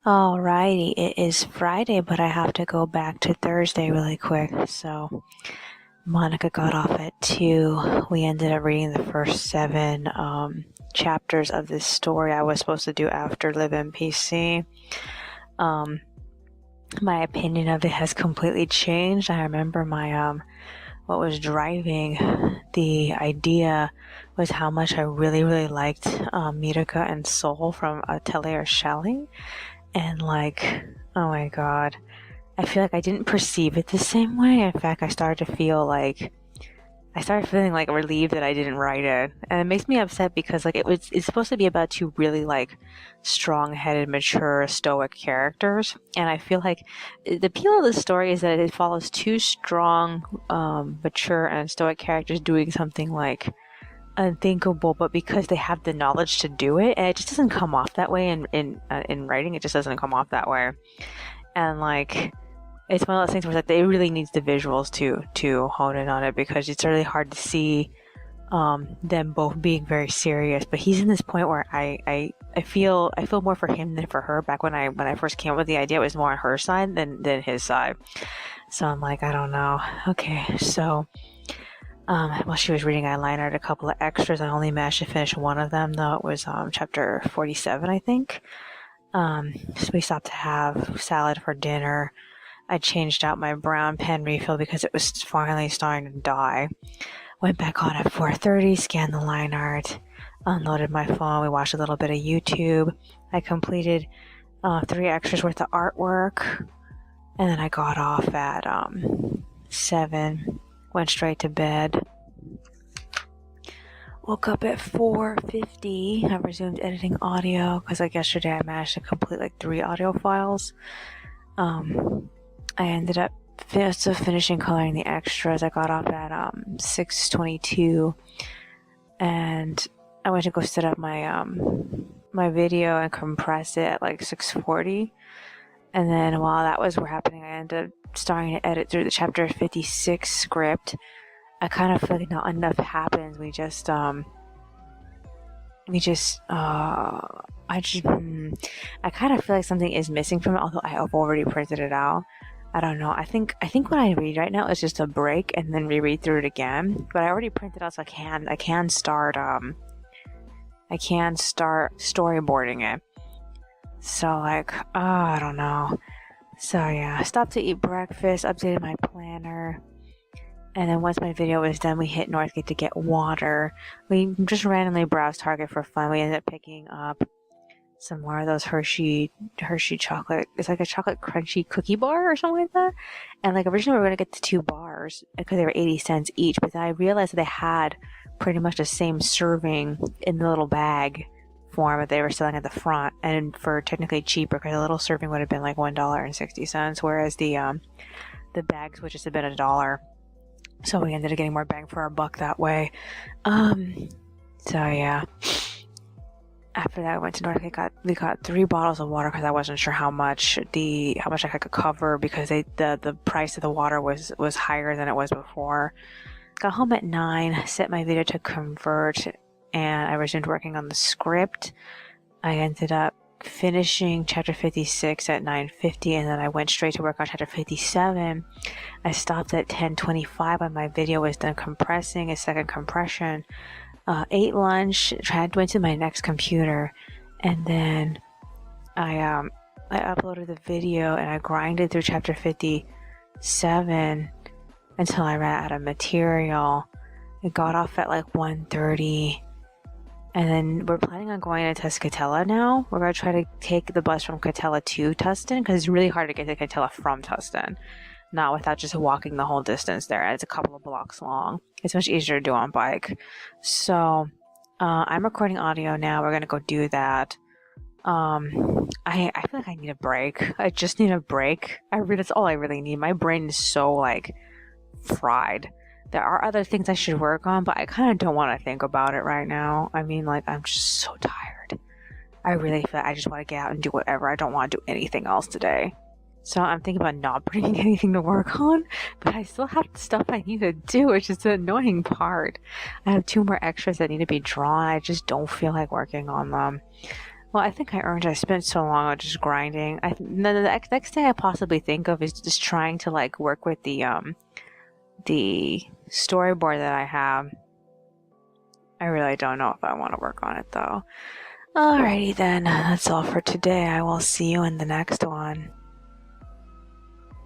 Alrighty, it is Friday, but I have to go back to Thursday really quick. So Monica got off at 2. We ended up reading the first 7 chapters of this story I was supposed to do after Live NPC. My opinion of it has completely changed. I remember my what was driving the idea was how much I really liked Mirka and Soul from Atelier Shelling. And oh my god, I feel like I didn't perceive it the same way. In fact, I started feeling like relieved that I didn't write it. And it makes me upset because it's supposed to be about 2 really strong-headed, mature, stoic characters. And I feel like the appeal of the story is that it follows 2 strong, mature and stoic characters doing something unthinkable, but because they have the knowledge to do it, and it just doesn't come off that way in writing. It just doesn't come off that way. And it's one of those things where it really needs the visuals to hone in on it, because it's really hard to see them both being very serious. But he's in this point where I feel more for him than for her. Back when I first came up with the idea, it was more on her side than his side. So I'm like, I don't know. Okay, so while she was reading, I line out a couple of extras. I only managed to finish one of them, though. It was chapter 47, I think. So we stopped to have salad for dinner. I changed out my brown pen refill because it was finally starting to die. Went back on at 4:30, scanned the line art, unloaded my phone. We watched a little bit of YouTube. I completed 3 extras worth of artwork, and then I got off at 7. Went straight to bed. Woke up at 4:50. I resumed editing audio because yesterday I managed to complete 3 audio files. I ended up finishing coloring the extras. I got off at 6:22, and I went to go set up my my video and compress it at 6:40. And then while that was happening, I ended up starting to edit through the chapter 56 script. I kind of feel like not enough happens. I kind of feel like something is missing from it, although I have already printed it out. I don't know. I think what I read right now is just a break and then reread through it again. But I already printed out, so I can start storyboarding it. So I don't know. So yeah, I stopped to eat breakfast, updated my planner, and then once my video was done, we hit Northgate to get water. We just randomly browsed Target for fun. We ended up picking up some more of those Hershey chocolate. It's like a chocolate crunchy cookie bar or something like that. And originally we were gonna get the 2 bars because they were 80 cents each, but then I realized that they had pretty much the same serving in the little bag form that they were selling at the front, and for technically cheaper, because a little serving would have been $1.60, whereas the bags would just have been $1. So we ended up getting more bang for our buck that way. So yeah. After that, I went to Northgate. We got 3 bottles of water because I wasn't sure how much I could cover, because the price of the water was higher than it was before. Got home at 9. Set my video to convert, and I resumed working on the script. I ended up finishing chapter 56 at 9:50, and then I went straight to work on chapter 57. I stopped at 10:25 when my video was done compressing, a second compression. Ate lunch, went to my next computer, and then I uploaded the video, and I grinded through chapter 57 until I ran out of material. I got off at 1:30. And then we're planning on going to Tuscatella now. We're going to try to take the bus from Catella to Tustin, because it's really hard to get to Catella from Tustin. Not without just walking the whole distance there. It's a couple of blocks long. It's much easier to do on bike. So I'm recording audio now. We're going to go do that. I feel like I need a break. I just need a break. That's all I really need. My brain is so fried. There are other things I should work on, but I kind of don't want to think about it right now. I mean, I'm just so tired. I really feel I just want to get out and do whatever. I don't want to do anything else today. So I'm thinking about not bringing anything to work on, but I still have stuff I need to do, which is the annoying part. I have 2 more extras that need to be drawn. I just don't feel like working on them. Well, I think I earned it. I spent so long on just grinding. The next thing I possibly think of is just trying to like work with the storyboard that I have. I really don't know if I want to work on it though. Alrighty then, that's all for today. I will see you in the next one.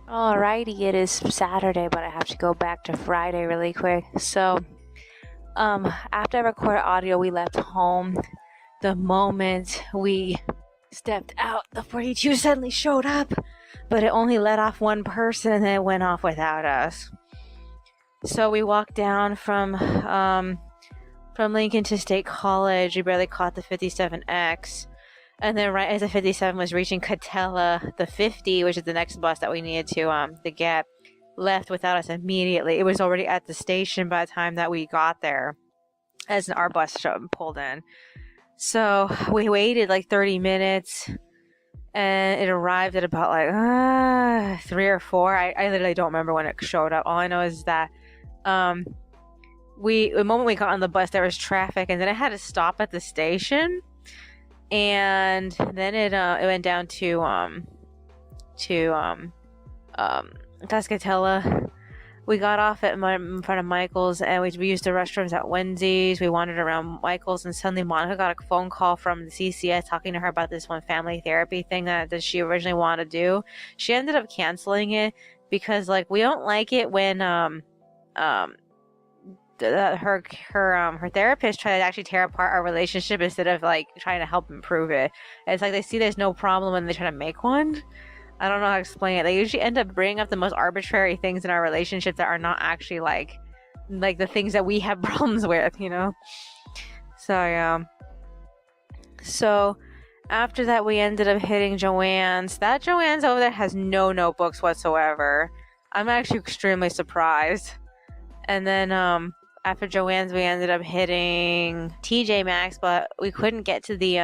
Alrighty, it is Saturday, but I have to go back to Friday really quick. So, after I recorded audio, we left home. The moment we stepped out, the 42 suddenly showed up, but it only let off one person and then it went off without us. So we walked down from Lincoln to State College. We barely caught the 57X. And then right as the 57 was reaching Catella, the 50, which is the next bus that we needed to get, left without us immediately. It was already at the station by the time that we got there, as our bus pulled in. So we waited like 30 minutes, and it arrived at about like 3 or 4. I literally don't remember when it showed up. All I know is that the moment we got on the bus, there was traffic, and then it had to stop at the station. And then it went down to Cascatella. We got off in front of Michael's, and we used the restrooms at Wendy's. We wandered around Michael's, and suddenly Monica got a phone call from the CCS talking to her about this one family therapy thing that she originally wanted to do. She ended up canceling it because like we don't like it when her therapist tried to actually tear apart our relationship instead of like trying to help improve it. It's like they see there's no problem and they try to make one. I don't know how to explain it. They usually end up bringing up the most arbitrary things in our relationship that are not actually like the things that we have problems with, you know? So yeah. So after that we ended up hitting Joann's. That Joann's over there has no notebooks whatsoever. I'm actually extremely surprised. And then after Joann's, we ended up hitting TJ Maxx, but we couldn't get to the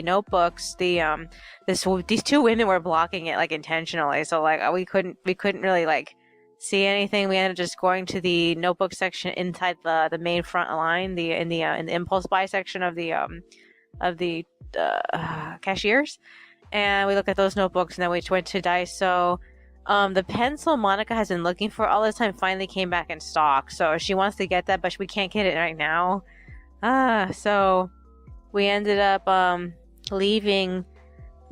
notebooks. These two women were blocking it like intentionally, so like we couldn't really like see anything. We ended up just going to the notebook section inside the main front line, in the impulse buy section of the cashiers, and we looked at those notebooks, and then we went to Daiso. The pencil Monica has been looking for all this time finally came back in stock, so she wants to get that, but we can't get it right now. So we ended up leaving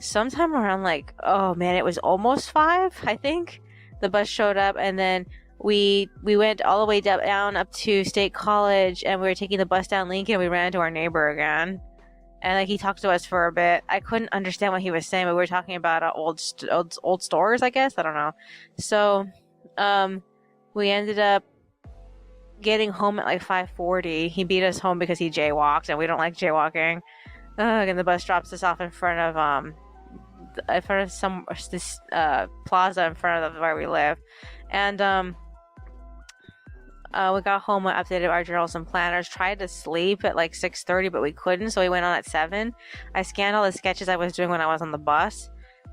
sometime around like, oh man, it was almost 5, I think. The bus showed up, and then we went all the way down up to State College, and we were taking the bus down Lincoln. We ran into our neighbor again. And like he talked to us for a bit. I couldn't understand what he was saying, but we were talking about old stores, I guess. I don't know. So, we ended up getting home at like 5:40. He beat us home because he jaywalked, and we don't like jaywalking. And the bus drops us off in front of this plaza in front of where we live, and we got home, we updated our journals and planners, tried to sleep at like 6:30, but we couldn't, so we went on at 7. I scanned all the sketches I was doing when I was on the bus,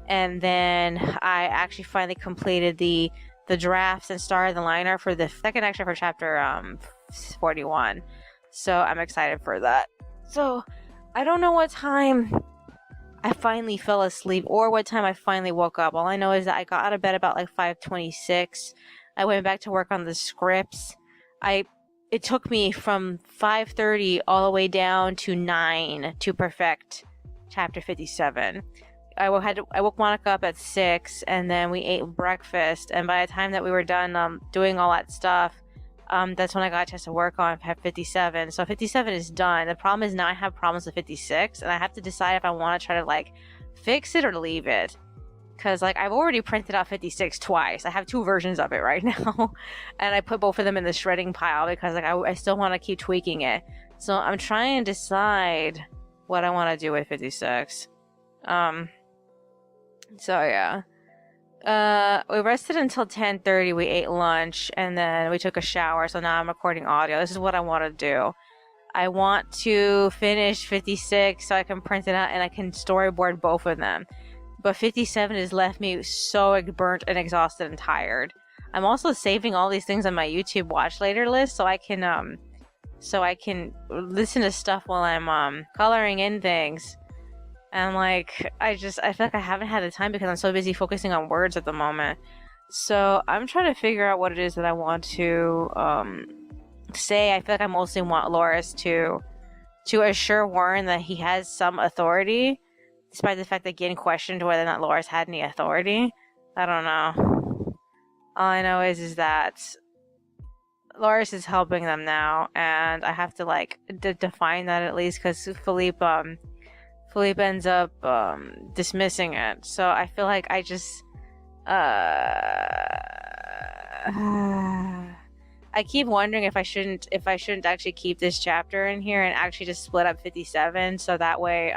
and then I actually finally completed the drafts and started the liner for the second extra for chapter 41. So I'm excited for that. So I don't know what time I finally fell asleep or what time I finally woke up. All I know is that I got out of bed about like 5:26. I went back to work on the scripts. It took me from 5:30 all the way down to 9 to perfect chapter 57. I woke Monica up at 6, and then we ate breakfast, and by the time that we were done doing all that stuff, that's when I got a chance to work on 57. So 57 is done. The problem is now I have problems with 56, and I have to decide if I want to try to like fix it or leave it. Because like I've already printed out 56 twice. I have 2 versions of it right now, and I put both of them in the shredding pile because like I still want to keep tweaking it. So I'm trying to decide what I want to do with 56. So yeah. We rested until 10:30. We ate lunch, and then we took a shower. So now I'm recording audio. This is what I want to do. I want to finish 56 so I can print it out and I can storyboard both of them. But 57 has left me so burnt and exhausted and tired. I'm also saving all these things on my YouTube watch later list so I can listen to stuff while I'm coloring in things. And like I feel like I haven't had the time because I'm so busy focusing on words at the moment. So I'm trying to figure out what it is that I want to say. I feel like I mostly want Loris to assure Warren that he has some authority, despite the fact that Gin questioned whether or not Loris had any authority. I don't know. All I know is that Loris is helping them now, and I have to like define that at least because Philippe ends up dismissing it. So I feel like I just I keep wondering if I shouldn't actually keep this chapter in here and actually just split up 57 so that way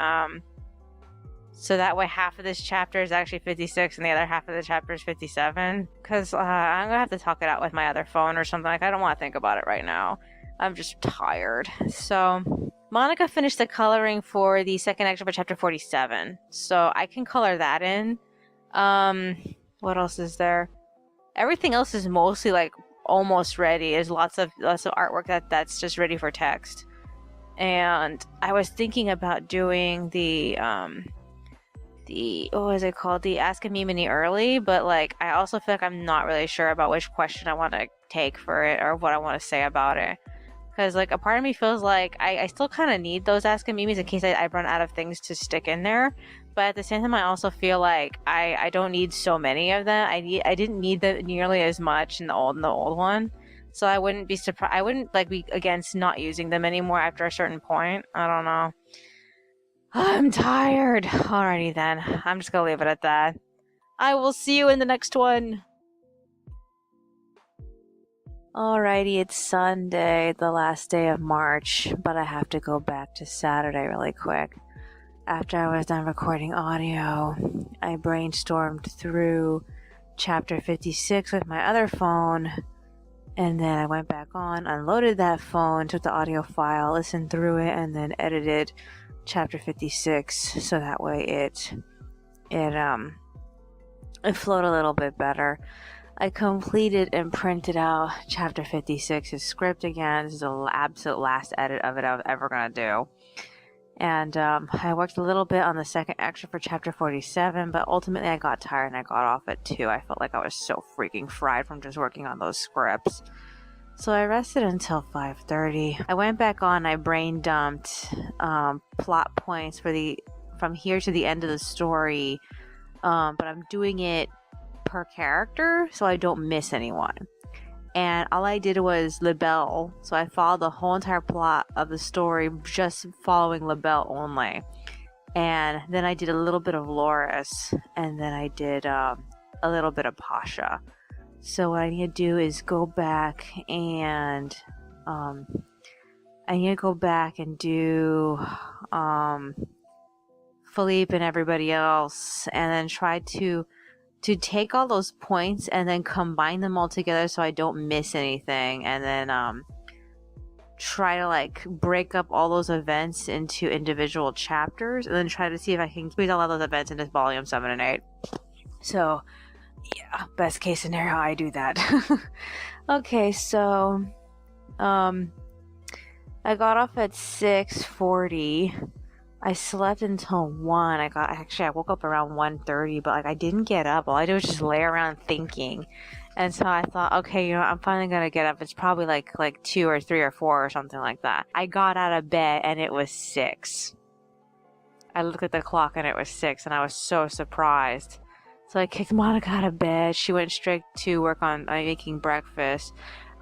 half of this chapter is actually 56 and the other half of the chapter is 57, because I'm gonna have to talk it out with my other phone or something. Like, I don't want to think about it right now. I'm just tired. So Monica finished the coloring for the second extra for chapter 47, so I can color that in. What else is there? Everything else is mostly like almost ready. There's lots of artwork that's just ready for text. And I was thinking about doing the what was it called? The Ask Amymone early, but like I also feel like I'm not really sure about which question I want to take for it or what I want to say about it. Because like a part of me feels like I still kind of need those Ask Amymones in case I run out of things to stick in there. But at the same time, I also feel like I don't need so many of them. I didn't need them nearly as much in the old one. So I wouldn't be surprised. I wouldn't like be against not using them anymore after a certain point. I don't know. I'm tired. Alrighty then. I'm just gonna leave it at that. I will see you in the next one. Alrighty, it's Sunday, the last day of March, but I have to go back to Saturday really quick. After I was done recording audio, I brainstormed through chapter 56 with my other phone, and then I went back on, unloaded that phone, took the audio file, listened through it, and then edited chapter 56 so that way it flowed a little bit better. I completed and printed out chapter 56's script again. This is the absolute last edit of it I was ever gonna do. And I worked a little bit on the second extra for chapter 47, but ultimately I got tired and I got off at 2. I felt like I was so freaking fried from just working on those scripts. So I rested until 5:30. I went back on, I brain dumped plot points from here to the end of the story, but I'm doing it per character so I don't miss anyone. And all I did was LaBelle, so I followed the whole entire plot of the story just following LaBelle only. And then I did a little bit of Loris, and then I did a little bit of Pasha. So what I need to do is go back and do Philippe and everybody else, and then try to take all those points and then combine them all together so I don't miss anything, and then try to like break up all those events into individual chapters, and then try to see if I can squeeze all of those events into volume 7 and 8. So yeah, best case scenario, I do that. Okay, so I got off at 6:40. I slept until 1. I woke up around 1:30, but like I didn't get up. All I did was just lay around thinking. And so I thought, okay, I'm finally gonna get up. It's probably like 2 or 3 or 4 or something like that. I got out of bed and it was 6. I looked at the clock and it was 6, and I was so surprised. So I kicked Monica out of bed. She went straight to work on making breakfast.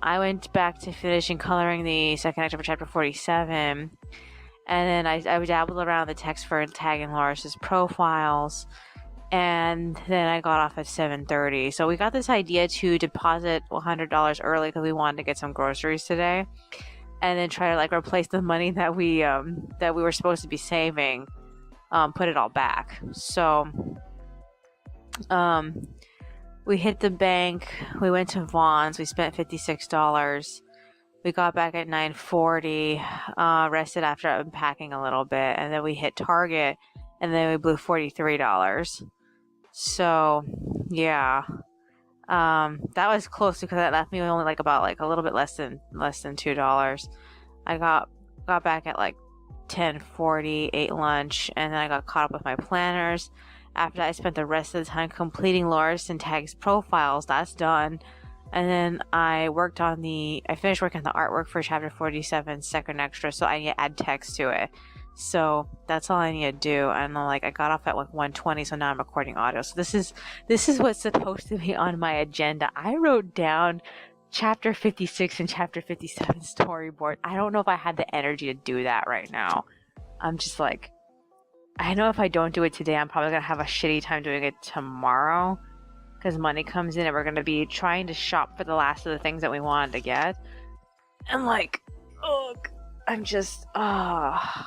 I went back to finishing coloring the second extra for chapter 47. And then I dabbled around the text for tagging Loris's profiles. And then I got off at 7:30. So we got this idea to deposit $100 early because we wanted to get some groceries today. And then try to like replace the money that we were supposed to be saving, put it all back. So we hit the bank. We went to Vaughn's. We spent $56. We got back at 9:40, rested after unpacking a little bit, and then we hit Target, and then we blew $43. So, yeah, that was close because that left me only like about like a little bit less than $2. I got back at like 10:40, ate lunch, and then I got caught up with my planners. After that, I spent the rest of the time completing Laura's syntax profiles. That's done. And then I finished working on the artwork for chapter 47, second extra, so I need to add text to it. So that's all I need to do. And I got off at 1:20, so now I'm recording audio. So this is what's supposed to be on my agenda. I wrote down chapter 56 and chapter 57 storyboard. I don't know if I had the energy to do that right now. I'm just I know if I don't do it today, I'm probably going to have a shitty time doing it tomorrow. Because money comes in and we're going to be trying to shop for the last of the things that we wanted to get. And I'm just, The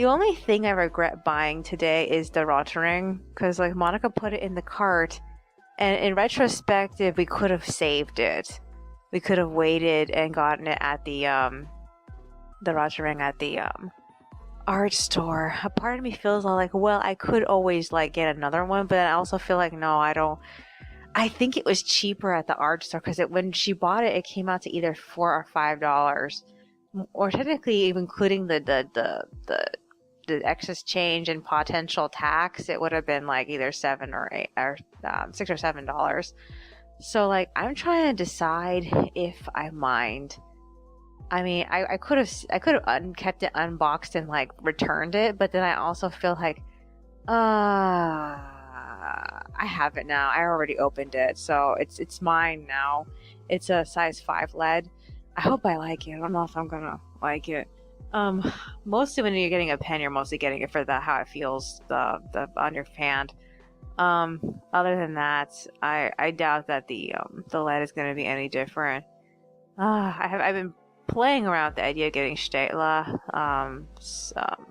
only thing I regret buying today is the Rottering. Because Monica put it in the cart. And in retrospective, we could have saved it. We could have waited and gotten it at the Rottering at the, art store. A part of me feels well, I could always get another one, but I also feel no, I don't. I think it was cheaper at the art store because when she bought it, it came out to either $4 or $5, or technically even including the excess change and potential tax, it would have been either $7 or $8 or $6 or $7. So I'm trying to decide if I mind. I mean, I could have kept it unboxed and returned it, but then I also feel I have it now. I already opened it, so it's mine now. It's a size 5 lead. I hope I like it. I don't know if I'm gonna like it. Mostly when you're getting a pen, you're mostly getting it for how it feels the on your hand. Other than that, I doubt that the lead is gonna be any different. I've been playing around with the idea of getting Stadler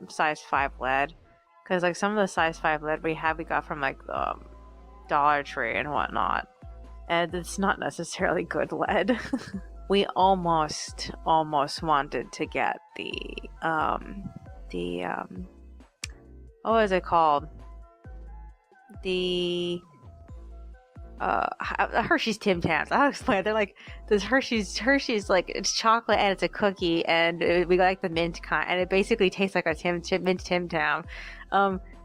size 5 lead, because some of the size 5 lead we got from Dollar Tree and whatnot, and it's not necessarily good lead. We almost wanted to get the what was it called, the Hershey's Tim Tams. I'll explain. They're this Hershey's it's chocolate and it's a cookie, and we like the mint kind, and it basically tastes like a mint Tim Tam.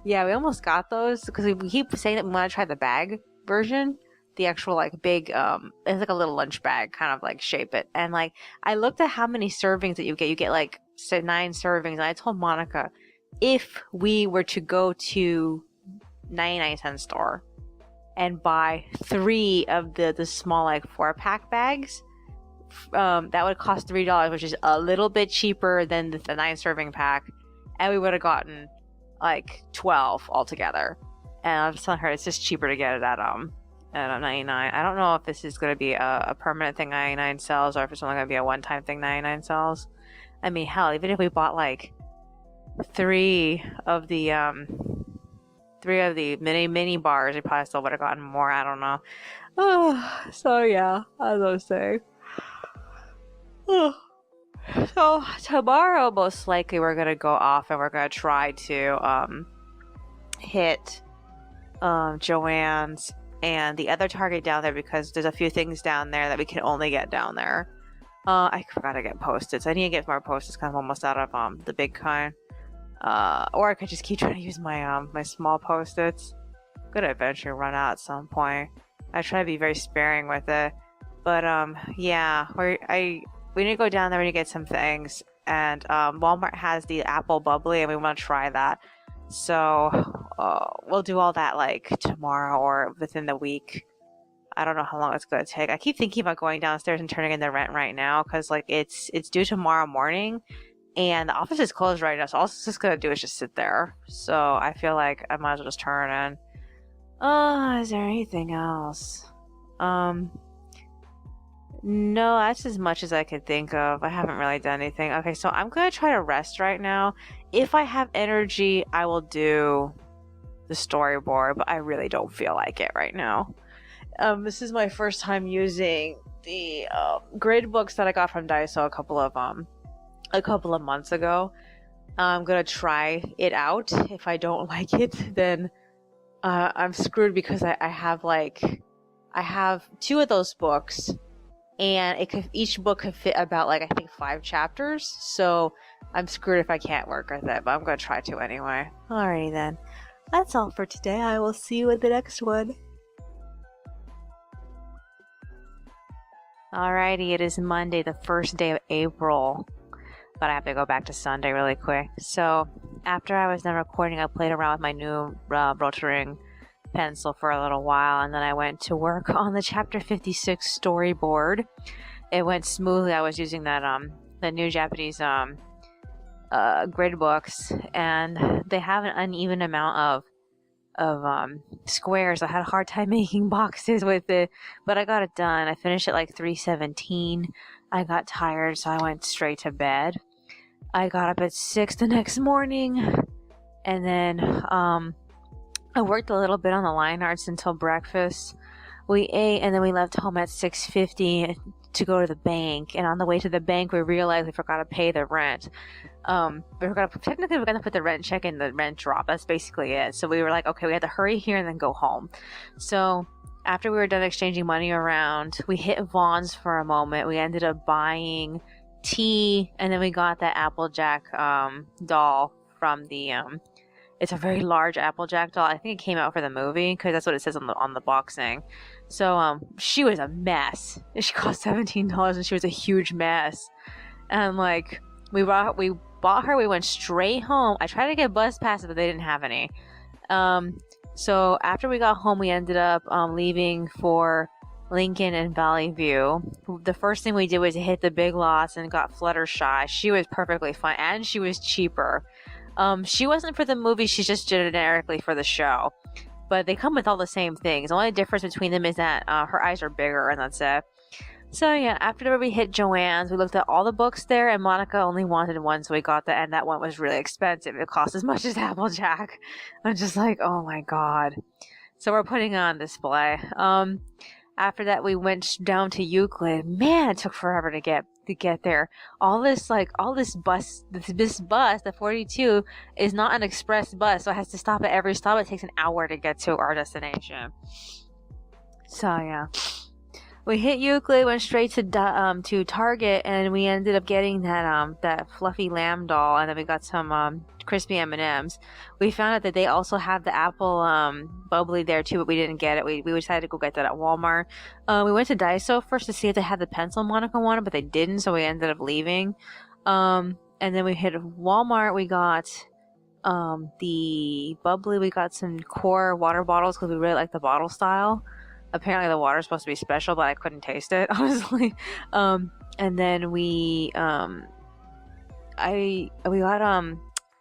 Yeah, we almost got those because we keep saying that we want to try the bag version, the actual big it's a little lunch bag kind of shape it, and I looked at how many servings that you get 9 servings, and I told Monica if we were to go to 99-cent store and buy 3 of the small 4-pack bags, that would cost $3, which is a little bit cheaper than the 9-serving pack, and we would have gotten 12 altogether. And I was telling her it's just cheaper to get it at 99. I don't know if this is going to be a permanent thing 99 sells, or if it's only going to be a one-time thing 99 sells. I mean, hell, even if we bought 3 of the 3 of the mini bars, we probably still would have gotten more. I don't know. So yeah, as I was saying. So tomorrow, most likely, we're gonna go off and we're gonna try to hit Joann's and the other Target down there, because there's a few things down there that we can only get down there. I forgot to get Post-its. I need to get more Post-its because I'm almost out of the big kind. Or I could just keep trying to use my my small Post-its. Gonna eventually run out at some point. I try to be very sparing with it, but yeah, we need to go down there and get some things, and Walmart has the apple bubbly, and we want to try that. So we'll do all that tomorrow or within the week. I don't know how long it's gonna take. I keep thinking about going downstairs and turning in the rent right now, because it's due tomorrow morning. And the office is closed right now, so all it's just gonna do is just sit there. So I feel I might as well just turn in. Is there anything else? No, that's as much as I could think of. I haven't really done anything. Okay, so I'm gonna try to rest right now. If I have energy, I will do the storyboard, but I really don't feel like it right now. This is my first time using the grid books that I got from Daiso a couple of months ago. I'm gonna try it out. If I don't like it, then I'm screwed, because I have 2 of those books, and each book could fit about I think 5 chapters. So I'm screwed if I can't work with it, but I'm gonna try to anyway. Alrighty then. That's all for today. I will see you in the next one. Alrighty, it is Monday, the first day of April. But I have to go back to Sunday really quick. So, after I was done recording, I played around with my new rotary pencil for a little while, and then I went to work on the Chapter 56 storyboard. It went smoothly. I was using that the new Japanese grid books, and they have an uneven amount of squares. I had a hard time making boxes with it, but I got it done. I finished at like 3:17. I got tired, so I went straight to bed. I got up at 6 the next morning, and then I worked a little bit on the line arts until breakfast. We ate, and then we left home at 6:50 to go to the bank. And on the way to the bank, we realized we forgot to pay the rent. Technically, we're gonna put the rent check in the rent drop. That's basically it. So we were like, okay, we have to hurry here and then go home. So after we were done exchanging money around, we hit Vaughn's for a moment. We ended up buying tea, and then we got that Applejack doll from the it's a very large Applejack doll. I think it came out for the movie because that's what it says on the boxing. So she was a mess. She cost $17 and she was a huge mess. And like we bought her, we went straight home. I tried to get bus passes, but they didn't have any. So after we got home, we ended up leaving for Lincoln and Valley View. The first thing we did was hit the Big Lots and got Fluttershy. She was perfectly fine, and she was cheaper. She wasn't for the movie, she's just generically for the show. But they come with all the same things. The only difference between them is that her eyes are bigger, and that's it. So yeah, after we hit Joann's, we looked at all the books there, and Monica only wanted one, so we got that, and that one was really expensive. It cost as much as Applejack. I'm just like, oh my god. So we're putting it on display. After that, we went down to Euclid. Man, it took forever to get there. This bus, the 42, is not an express bus, so it has to stop at every stop. It takes an hour to get to our destination. So yeah, we hit Euclid, went straight to Target, and we ended up getting that fluffy lamb doll, and then we got some crispy M&Ms. We found out that they also have the apple bubbly there too, but we didn't get it. We decided to go get that at Walmart. We went to Daiso first to see if they had the pencil Monica wanted, but they didn't, so we ended up leaving. And then we hit Walmart. We got the bubbly. We got some core water bottles because we really like the bottle style. Apparently the water is supposed to be special, but I couldn't taste it, honestly. And then we got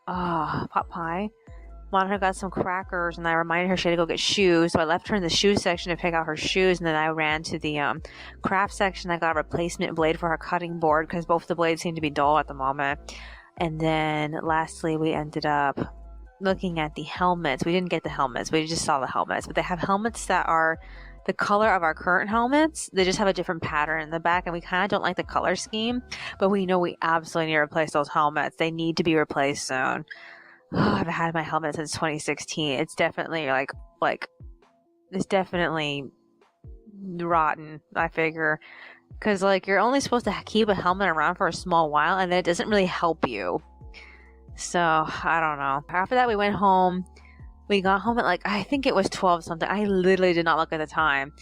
pot pie. Monica got some crackers, and I reminded her she had to go get shoes, so I left her in the shoe section to pick out her shoes, and then I ran to the craft section. I got a replacement blade for her cutting board because both the blades seem to be dull at the moment. And then lastly, we ended up looking at the helmets. We didn't get the helmets, we just saw the helmets, but they have helmets that are the color of our current helmets. They just have a different pattern in the back, and we kind of don't like the color scheme, but we know we absolutely need to replace those helmets. They need to be replaced soon. I've had my helmet since 2016. It's definitely it's definitely rotten, I figure, because you're only supposed to keep a helmet around for a small while, and then it doesn't really help you. So I don't know. After that, we went home. We got home at I think it was 12 something. I literally did not look at the time.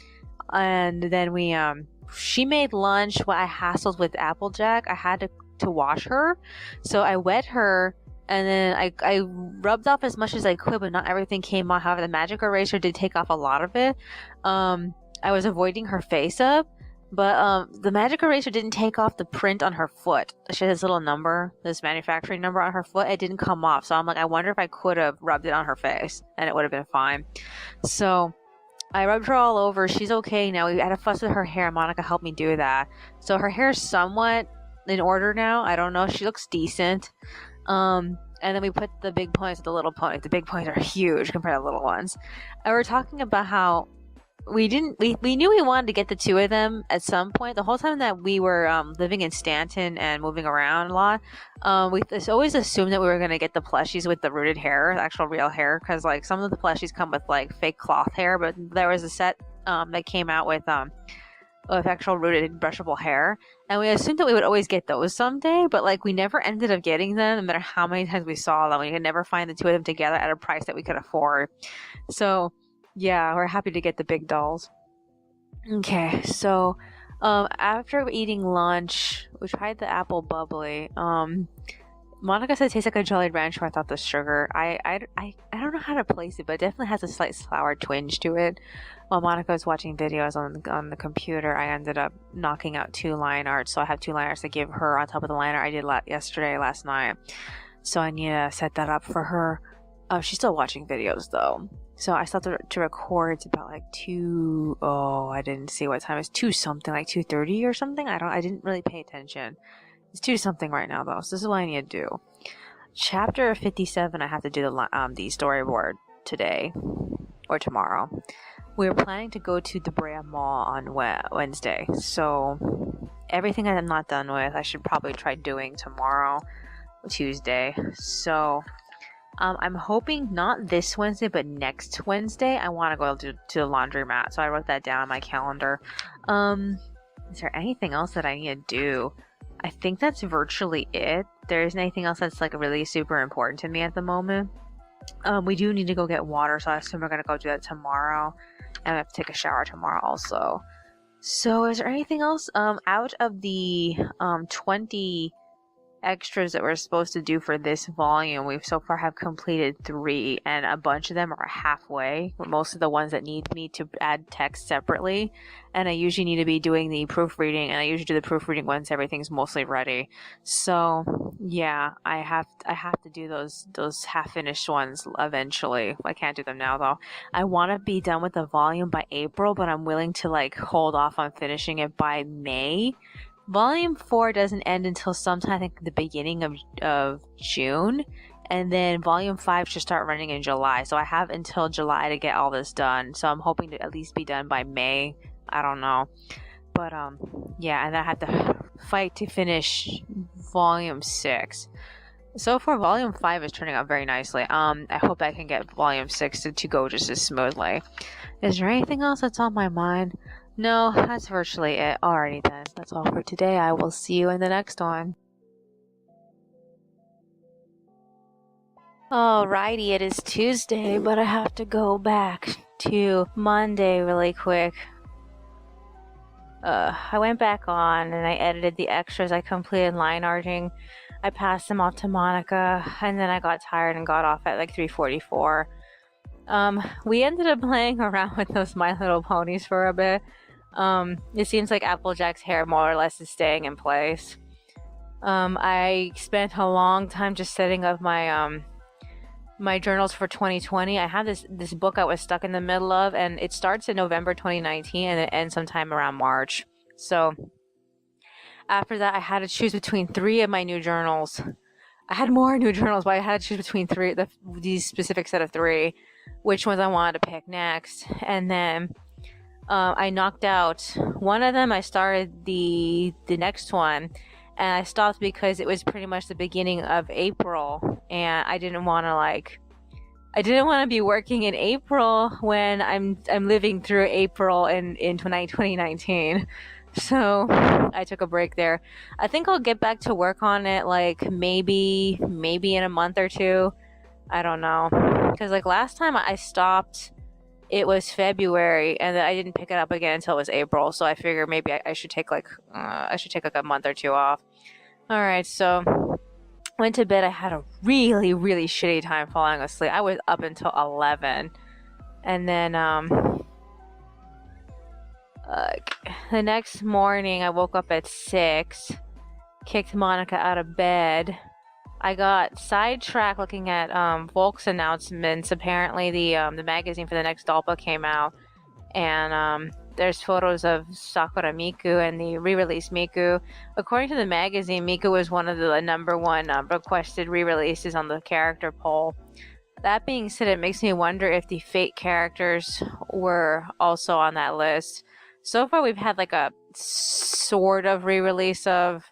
And then she made lunch. While I hassled with Applejack, I had to wash her. So I wet her, and then I rubbed off as much as I could, but not everything came off. However, the magic eraser did take off a lot of it. I was avoiding her face up, but the magic eraser didn't take off the print on her foot. She has this little number, this manufacturing number on her foot. It didn't come off, so I'm like, I wonder if I could have rubbed it on her face, and it would have been fine. So I rubbed her all over. She's okay now. We had a fuss with her hair. Monica helped me do that. So her hair is somewhat in order now. I don't know. She looks decent. And then we put the big ponies with the little ponies. The big ponies are huge compared to the little ones. And we're talking about how we knew we wanted to get the two of them at some point. The whole time that we were living in Stanton and moving around a lot, we always assumed that we were going to get the plushies with the rooted hair, actual real hair, because some of the plushies come with fake cloth hair, but there was a set that came out with actual rooted brushable hair, And we assumed that we would always get those someday, but like we never ended up getting them, no matter how many times we saw them. We could never find the two of them together at a price that we could afford. So yeah, we're happy to get the big dolls. Okay, so after eating lunch, we tried the apple bubbly. Monica said it tastes like a Jolly Rancher without the sugar. I don't know how to place it, but it definitely has a slight sour twinge to it. While Monica was watching videos on the computer, I ended up knocking out 2 line arts, so I have 2 line arts to give her on top of the liner I did last night. So I need to set that up for her. She's still watching videos though. So I started to record. It's about like 2. Oh, I didn't see what time. It's 2 something, like 2:30 or something. I didn't really pay attention. It's 2 something right now though. So this is what I need to do. Chapter 57. I have to do the storyboard today or tomorrow. We're planning to go to the Brea Mall on Wednesday. So everything I'm not done with, I should probably try doing tomorrow, Tuesday. So I'm hoping not this Wednesday, but next Wednesday, I want to go to the laundromat. So I wrote that down on my calendar. Is there anything else that I need to do? I think that's virtually it. There isn't anything else that's like really super important to me at the moment. We do need to go get water, so I assume we're going to go do that tomorrow. And I have to take a shower tomorrow also. So is there anything else? Out of the 20 extras that we're supposed to do for this volume, we've so far have completed 3, and a bunch of them are halfway. Most of the ones that need me to add text separately, and I usually need to be doing the proofreading, and I usually do the proofreading once everything's mostly ready. So yeah, I have to do those half finished ones eventually. I can't do them now though. I want to be done with the volume by April, but I'm willing to like hold off on finishing it by May. Volume 4 doesn't end until sometime, I think, the beginning of June. And then Volume 5 should start running in July. So I have until July to get all this done. So I'm hoping to at least be done by May. I don't know. But, yeah, and then I have to fight to finish Volume 6. So far, Volume 5 is turning out very nicely. I hope I can get Volume 6 to go just as smoothly. Is there anything else that's on my mind? No, that's virtually it. Alrighty then. That's all for today. I will see you in the next one. Alrighty, it is Tuesday, but I have to go back to Monday really quick. I went back on and I edited the extras. I completed line arting. I passed them off to Monica, and then I got tired and got off at like 3:44. We ended up playing around with those My Little Ponies for a bit. It seems like Applejack's hair more or less is staying in place. I spent a long time just setting up my my journals for 2020. I have this book I was stuck in the middle of, and it starts in November 2019 and it ends sometime around March. So after that, I had to choose between 3 of my new journals. I had more new journals, but I had to choose between these specific set of 3, which ones I wanted to pick next. And then I knocked out one of them. I started the next one, and I stopped because it was pretty much the beginning of April, and I didn't want to be working in April when I'm living through April in 2019. So I took a break there. I think I'll get back to work on it like maybe in a month or 2. I don't know, because like last time I stopped, it was February, and I didn't pick it up again until it was April. So I figured maybe I should take like a month or 2 off. All right, so went to bed. I had a really shitty time falling asleep. I was up until 11, and then the next morning I woke up at 6, kicked Monica out of bed. I got sidetracked looking at Volk's announcements. Apparently the magazine for the next Dalpa came out, and there's photos of Sakura Miku and the re-release Miku. According to the magazine, Miku was one of the number 1 requested re-releases on the character poll. That being said, it makes me wonder if the Fate characters were also on that list. So far we've had like a sort of re-release of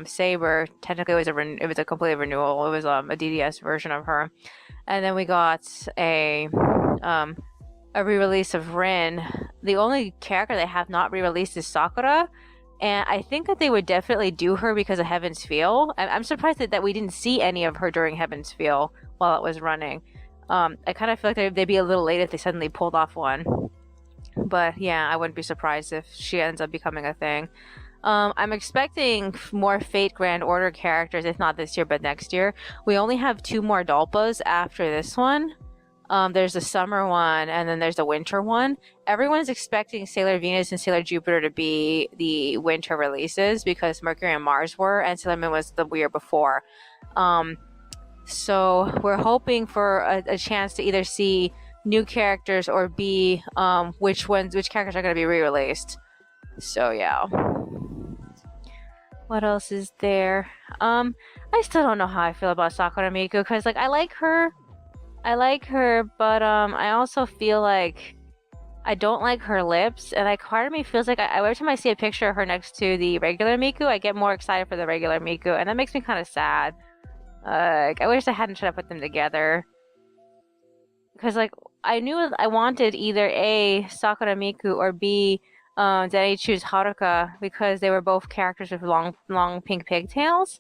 Saber. Technically it was a complete renewal. It was a DDS version of her. And then we got a re-release of Rin. The only character they have not re-released is Sakura, And I think that they would definitely do her because of Heaven's Feel. I'm surprised that we didn't see any of her during Heaven's Feel while it was running. I kind of feel like they'd be a little late if they suddenly pulled off one. But yeah, I wouldn't be surprised if she ends up becoming a thing. I'm expecting more Fate Grand Order characters, if not this year, but next year. We only have 2 more Dolpas after this one. There's the summer one, and then there's the winter one. Everyone's expecting Sailor Venus and Sailor Jupiter to be the winter releases because Mercury and Mars were, and Sailor Moon was the year before. So we're hoping for a chance to either see new characters or B, which characters are going to be re-released. So yeah. What else is there? I still don't know how I feel about Sakura Miku, because like I like her, but I also feel like I don't like her lips, and like part of me feels like every time I see a picture of her next to the regular Miku, I get more excited for the regular Miku, and that makes me kind of sad. Like I wish I hadn't shut up with them together, because like I knew I wanted either A, Sakura Miku, or B, Zenitsu's Haruka, because they were both characters with long pink pigtails.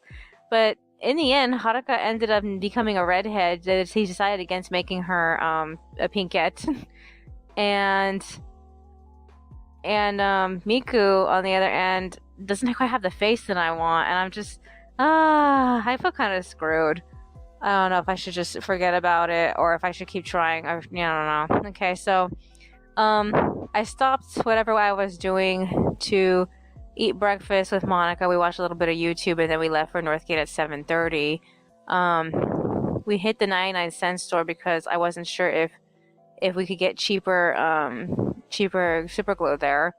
But in the end, Haruka ended up becoming a redhead. He decided against making her a pinkette. and Miku, on the other end, doesn't quite have the face that I want, and I'm just I feel kind of screwed. I don't know if I should just forget about it or if I should keep trying. I don't know. Okay, so I stopped whatever I was doing to eat breakfast with Monica. We watched a little bit of YouTube, and then we left for Northgate at 7:30. We hit the 99-cent store because I wasn't sure if we could get cheaper super glue there.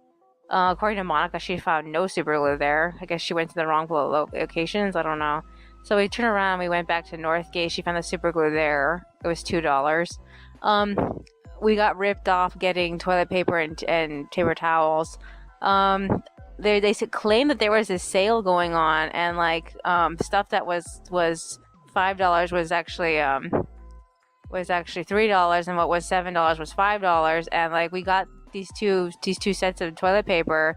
According to Monica, she found no super glue there. I guess she went to the wrong locations. I don't know. So we turned around. We went back to Northgate. She found the super glue there. It was $2. We got ripped off getting toilet paper and paper towels. They claimed that there was a sale going on, and like stuff that was $5 was actually $3, and what was $7 was $5. And like we got these two sets of toilet paper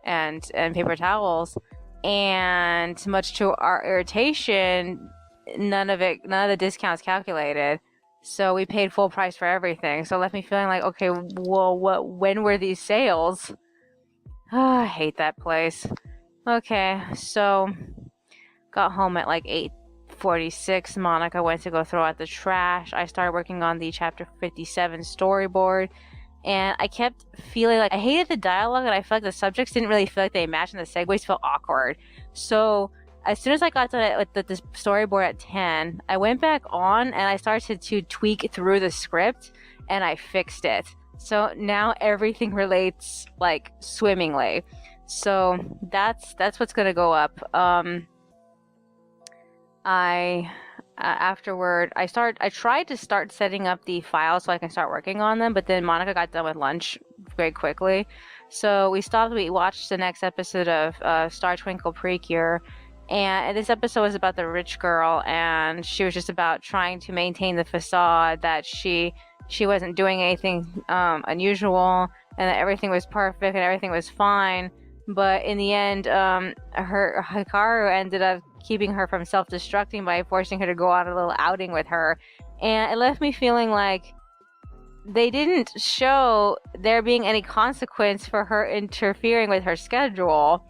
and paper towels, and much to our irritation, none of the discounts calculated. So we paid full price for everything. So it left me feeling like, okay, well, when were these sales? I hate that place. Okay, so got home at like 8:46. Monica went to go throw out the trash. I started working on the chapter 57 storyboard, and I kept feeling like I hated the dialogue, and I felt like the subjects didn't really feel like they matched, and the segues felt awkward. So as soon as I got to with the storyboard at 10, I went back on and I started to tweak through the script, and I fixed it. So now everything relates like swimmingly. So that's what's gonna go up. Afterward, I tried to start setting up the files so I can start working on them, but then Monica got done with lunch very quickly. So we stopped. We watched the next episode of Star Twinkle Precure. And this episode was about the rich girl, and she was just about trying to maintain the facade that she wasn't doing anything unusual, and that everything was perfect and everything was fine. But in the end, her Hikaru ended up keeping her from self-destructing by forcing her to go on a little outing with her, and it left me feeling like they didn't show there being any consequence for her interfering with her schedule.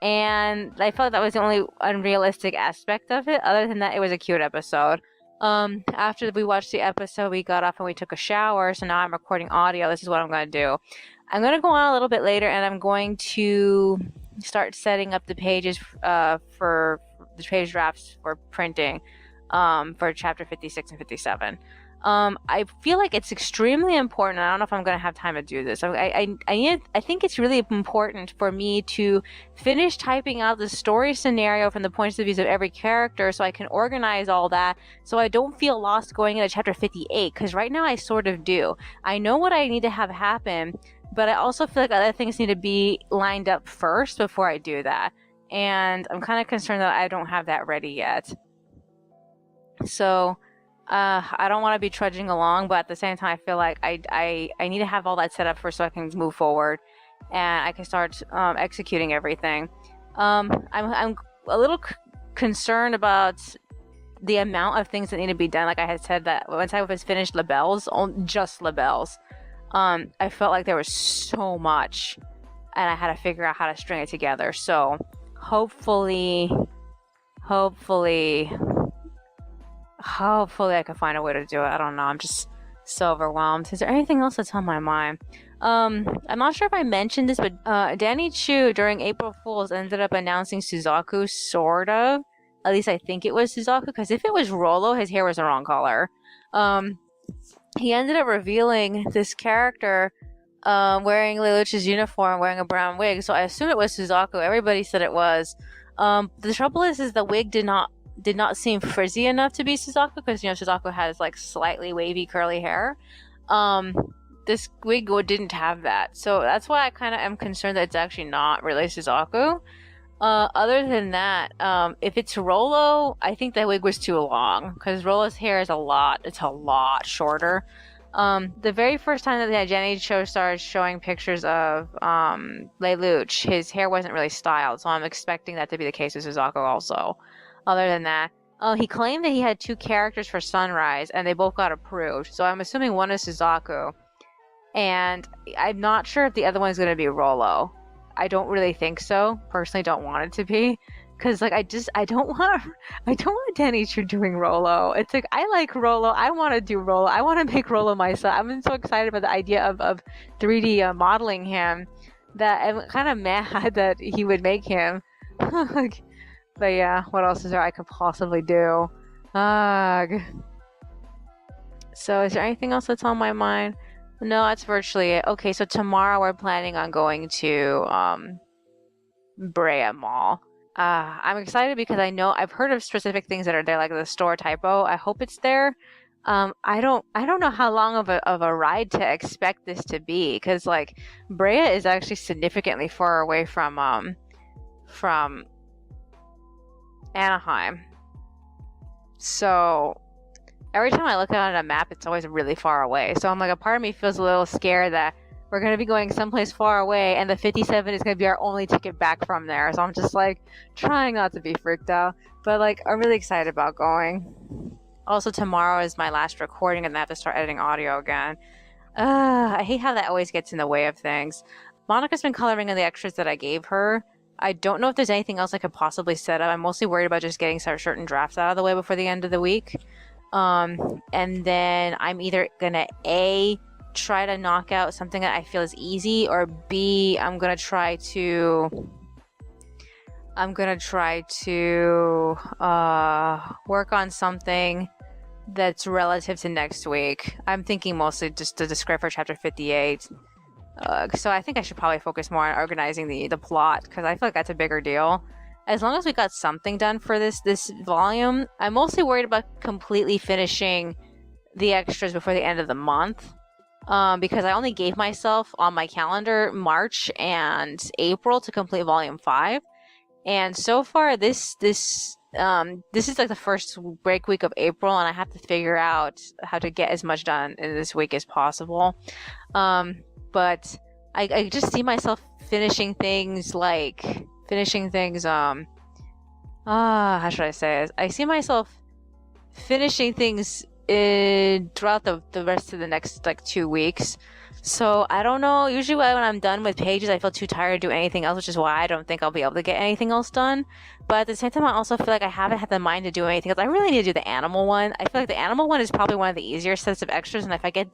And I felt that was the only unrealistic aspect of it. Other than that, it was a cute episode. After we watched the episode, we got up and we took a shower. So now I'm recording audio. This is what I'm going to do. I'm going to go on a little bit later, and I'm going to start setting up the pages for the page drafts for printing for chapter 56 and 57. I feel like it's extremely important. I don't know if I'm going to have time to do this. I think it's really important for me to finish typing out the story scenario from the points of views of every character, so I can organize all that, so I don't feel lost going into chapter 58, because right now I sort of do. I know what I need to have happen, but I also feel like other things need to be lined up first before I do that. And I'm kind of concerned that I don't have that ready yet. So I don't want to be trudging along, but at the same time, I feel like I need to have all that set up first so I can move forward. and I can start executing everything. I'm a little concerned about the amount of things that need to be done. Like I had said, that once I was finished labels, just labels, I felt like there was so much, and I had to figure out how to string it together. So hopefully I can find a way to do it. I don't know. I'm just so overwhelmed. Is there anything else that's on my mind? I'm not sure if I mentioned this, but Danny Chu during April Fool's ended up announcing Suzaku, sort of. At least I think it was Suzaku, because if it was Rolo, his hair was the wrong color. He ended up revealing this character wearing Lelouch's uniform, wearing a brown wig, so I assume it was Suzaku. Everybody said it was. The trouble is the wig did not seem frizzy enough to be Suzaku, because Suzaku has like slightly wavy curly hair. This wig didn't have that, so that's why I kind of am concerned that it's actually not really Suzaku. Other than that, if it's Rolo, I think that wig was too long, because Rolo's hair is a lot shorter. The very first time that the Jenny show started showing pictures of Lelouch, his hair wasn't really styled, so I'm expecting that to be the case with Suzaku also. Other than that, he claimed that he had 2 characters for Sunrise, and they both got approved, so I'm assuming one is Suzaku, and I'm not sure if the other one's going to be Rolo. I don't really think so. Personally, don't want it to be, because like I don't want Danny Chu doing Rolo. It's like, I like Rolo. I want to do Rolo. I want to make Rolo myself. I'm so excited about the idea of 3D modeling him that I'm kind of mad that he would make him. But yeah, what else is there I could possibly do? Ugh. So is there anything else that's on my mind? No, that's virtually it. Okay, so tomorrow we're planning on going to Brea Mall. I'm excited because I know I've heard of specific things that are there, like the store typo. I hope it's there. I don't know how long of a ride to expect this to be, because like Brea is actually significantly far away from Anaheim. So every time I look at a map, it's always really far away. So I'm like, a part of me feels a little scared that we're going to be going someplace far away, and the 57 is going to be our only ticket back from there. So I'm just like trying not to be freaked out. But like, I'm really excited about going. Also, tomorrow is my last recording, and I have to start editing audio again. I hate how that always gets in the way of things. Monica's been coloring in the extras that I gave her. I don't know if there's anything else I could possibly set up. I'm mostly worried about just getting certain drafts out of the way before the end of the week. And then I'm either gonna A, try to knock out something that I feel is easy, or B, I'm gonna try to work on something that's relative to next week. I'm thinking mostly just the script for chapter 58. So I think I should probably focus more on organizing the plot, because I feel like that's a bigger deal. As long as we got something done for this volume, I'm mostly worried about completely finishing the extras before the end of the month. Because I only gave myself on my calendar March and April to complete volume 5. And so far this is like the first break week of April, and I have to figure out how to get as much done in this week as possible. But I just see myself finishing things how should I say it? I see myself finishing things throughout the rest of the next like 2 weeks. So I don't know. Usually when I'm done with pages, I feel too tired to do anything else, which is why I don't think I'll be able to get anything else done. But at the same time, I also feel like I haven't had the mind to do anything else. I really need to do the animal one. I feel like the animal one is probably one of the easier sets of extras, and if I can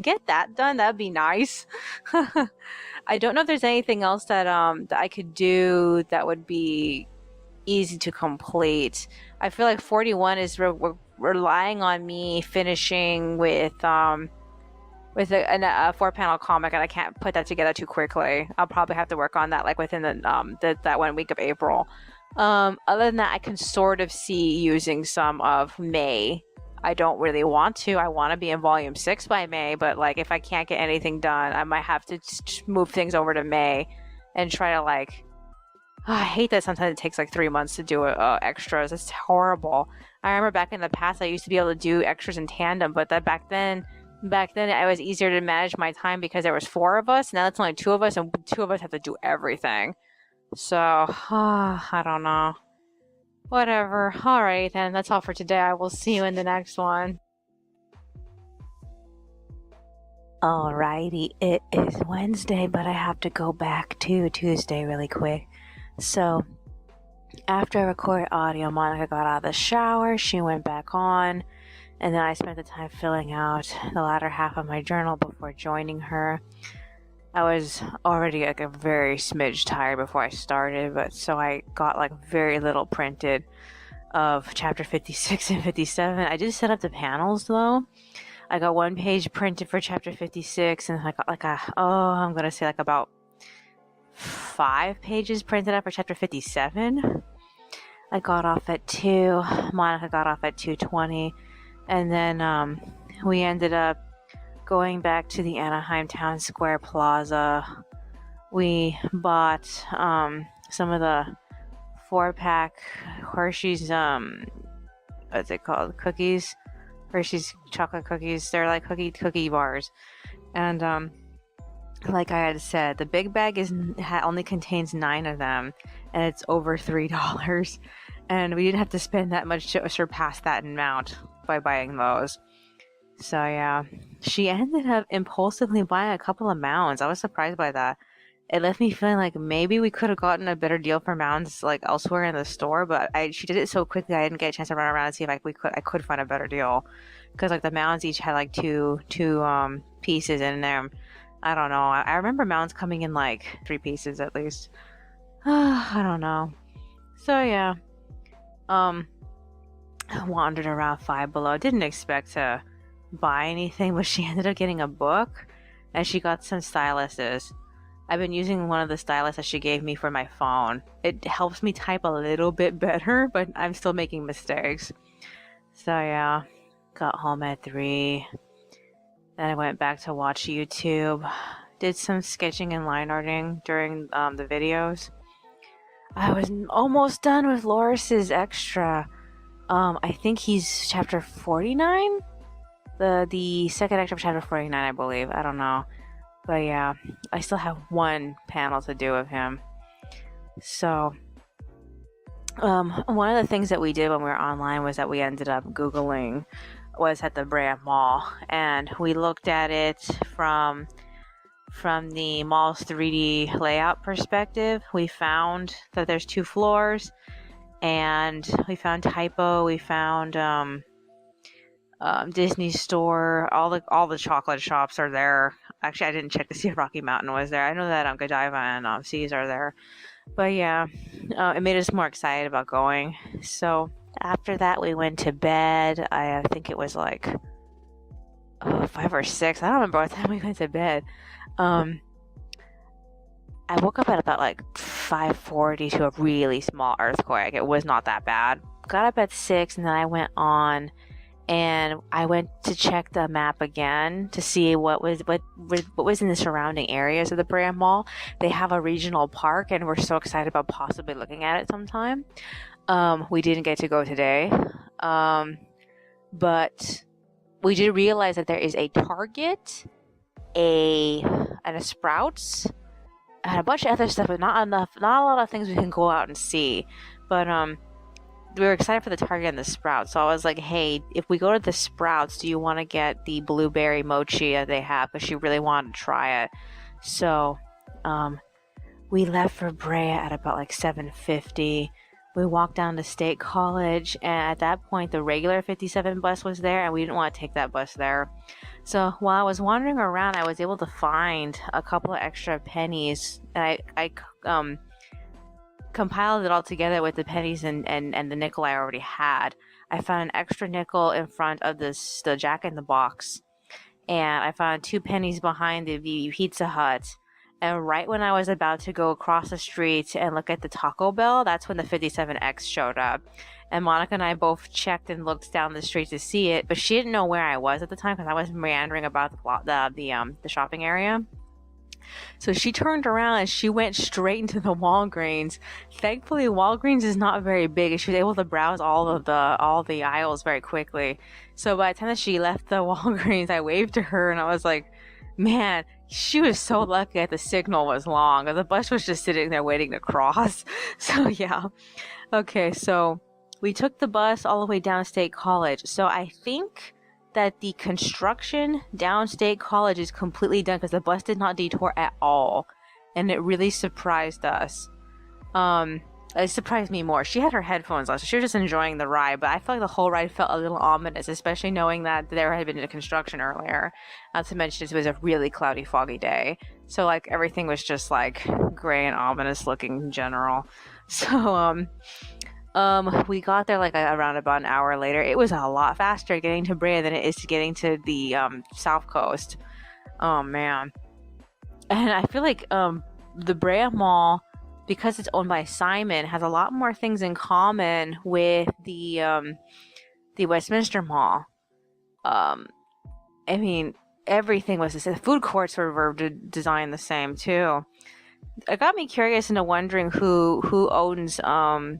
get that done, that'd be nice. I don't know if there's anything else that I could do that would be easy to complete. I feel like 41 is relying on me finishing with a 4-panel comic, and I can't put that together too quickly. I'll probably have to work on that like within that 1 week of April. Other than that, I can sort of see using some of May. I don't really want to. I want to be in volume 6 by May, but like if I can't get anything done, I might have to just move things over to May and try to like. I hate that sometimes it takes like 3 months to do extras. It's horrible. I remember back in the past I used to be able to do extras in tandem, but that back then Back then, it was easier to manage my time because there was four of us. Now it's only two of us, and two of us have to do everything. So, I don't know. Whatever. Alright, then. That's all for today. I will see you in the next one. Alrighty, it is Wednesday, but I have to go back to Tuesday really quick. So, after I recorded audio, Monica got out of the shower, she went back on, and then I spent the time filling out the latter half of my journal before joining her. I was already like a very smidge tired before I started, but so I got like very little printed of chapter 56 and 57. I did set up the panels though. I got one page printed for chapter 56, and I got like I'm gonna say like about 5 pages printed up for chapter 57. I got off at 2. Monica got off at 2:20, and then we ended up going back to the Anaheim Town Square Plaza. We bought some of the 4-pack Hershey's what's it called? Cookies. Hershey's chocolate cookies. They're like cookie bars. And like I had said, the big bag only contains 9 of them, and it's over $3. And we didn't have to spend that much to surpass that amount by buying those. So yeah, she ended up impulsively buying a couple of mounds. I was surprised by that. It left me feeling like maybe we could have gotten a better deal for mounds like elsewhere in the store, but she did it so quickly I didn't get a chance to run around and see if I could find a better deal, because like the mounds each had like two pieces in them. I don't know. I remember mounds coming in like 3 pieces at least. I don't know. So yeah, I wandered around Five Below. Didn't expect to buy anything, but she ended up getting a book, and she got some styluses. I've been using one of the stylus that she gave me for my phone. It helps me type a little bit better, but I'm still making mistakes. So yeah, got home at 3. Then I went back to watch YouTube. Did some sketching and line arting during the videos. I was almost done with Loris's extra. I think he's chapter 49? The second extra of chapter 49, I believe. I don't know. But yeah, I still have one panel to do of him. So, one of the things that we did when we were online was that we ended up Googling was at the Brea Mall, and we looked at it from the mall's 3D layout perspective. We found that there's 2 floors, and we found Typo, we found Disney Store, all the chocolate shops are there. Actually, I didn't check to see if Rocky Mountain was there. I know that Godiva and Seas are there. But yeah, it made us more excited about going. So after that, we went to bed. I think it was like 5 or 6. I don't remember what time we went to bed. I woke up at about like 5:40 to a really small earthquake. It was not that bad. Got up at 6, and then I went on. And I went to check the map again to see what was in the surrounding areas of the Brea Mall. They have a regional park, and we're so excited about possibly looking at it sometime. We didn't get to go today, but we did realize that there is a Target, and a Sprouts, and a bunch of other stuff, but not a lot of things we can go out and see. But we were excited for the Target and the Sprouts, so I was like, hey, if we go to the Sprouts, do you want to get the blueberry mochi that they have? Because she really wanted to try it. So we left for Brea at about like 7:50. We walked down to State College, and at that point the regular 57 bus was there, and we didn't want to take that bus there. So while I was wandering around, I was able to find a couple of extra pennies, and I compiled it all together with the pennies and the nickel I already had. I found an extra nickel in front of the Jack in the Box, and I found 2 pennies behind the Pizza Hut. And right when I was about to go across the street and look at the Taco Bell, that's when the 57X showed up. And Monica and I both checked and looked down the street to see it, but she didn't know where I was at the time because I was meandering about the shopping area. So she turned around and she went straight into the Walgreens. Thankfully, Walgreens is not very big, and she was able to browse all the aisles very quickly. So by the time that she left the Walgreens, I waved to her and I was like, man, she was so lucky that the signal was long. The bus was just sitting there waiting to cross. So yeah. Okay, so we took the bus all the way down to State College. So I think that the construction down State College is completely done because the bus did not detour at all. And it really surprised us. It surprised me more. She had her headphones on, so she was just enjoying the ride, but I felt like the whole ride felt a little ominous, especially knowing that there had been a construction earlier. Not to mention it was a really cloudy, foggy day. So like everything was just like gray and ominous looking in general. So we got there like around about an hour later. It was a lot faster getting to Brea than it is to getting to the South Coast. Oh man. And I feel like the Brea Mall, because it's owned by Simon, has a lot more things in common with the Westminster Mall. I mean, everything was the same. The food courts were designed the same too. It got me curious into wondering who owns what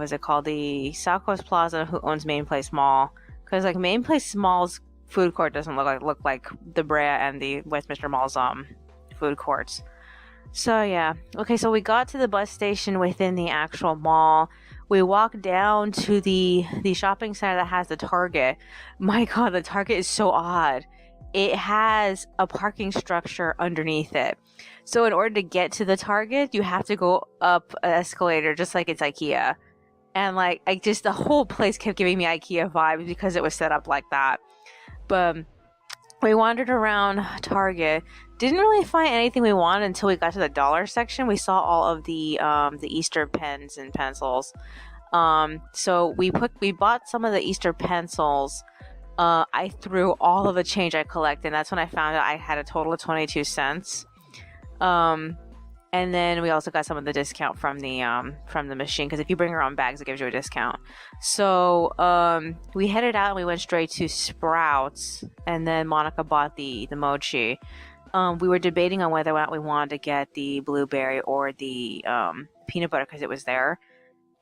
is it called, the South Coast Plaza, who owns Main Place Mall, because like Main Place Mall's food court doesn't look like the Brea and the Westminster Mall's food courts. So yeah, okay, so we got to the bus station within the actual mall. We walked down to the shopping center that has the Target. My god, the Target is so odd. It has a parking structure underneath it. So in order to get to the Target, you have to go up an escalator just like it's IKEA. And like I just the whole place kept giving me IKEA vibes because it was set up like that. But we wandered around Target. Didn't really find anything we wanted until we got to the dollar section. We saw all of the Easter pens and pencils. So we bought some of the Easter pencils. I threw all of the change I collected, and that's when I found out I had a total of 22 cents. And then we also got some of the discount from the machine, because if you bring your own bags, it gives you a discount. So we headed out and we went straight to Sprouts, and then Monica bought the mochi. We were debating on whether or not we wanted to get the blueberry or the peanut butter because it was there.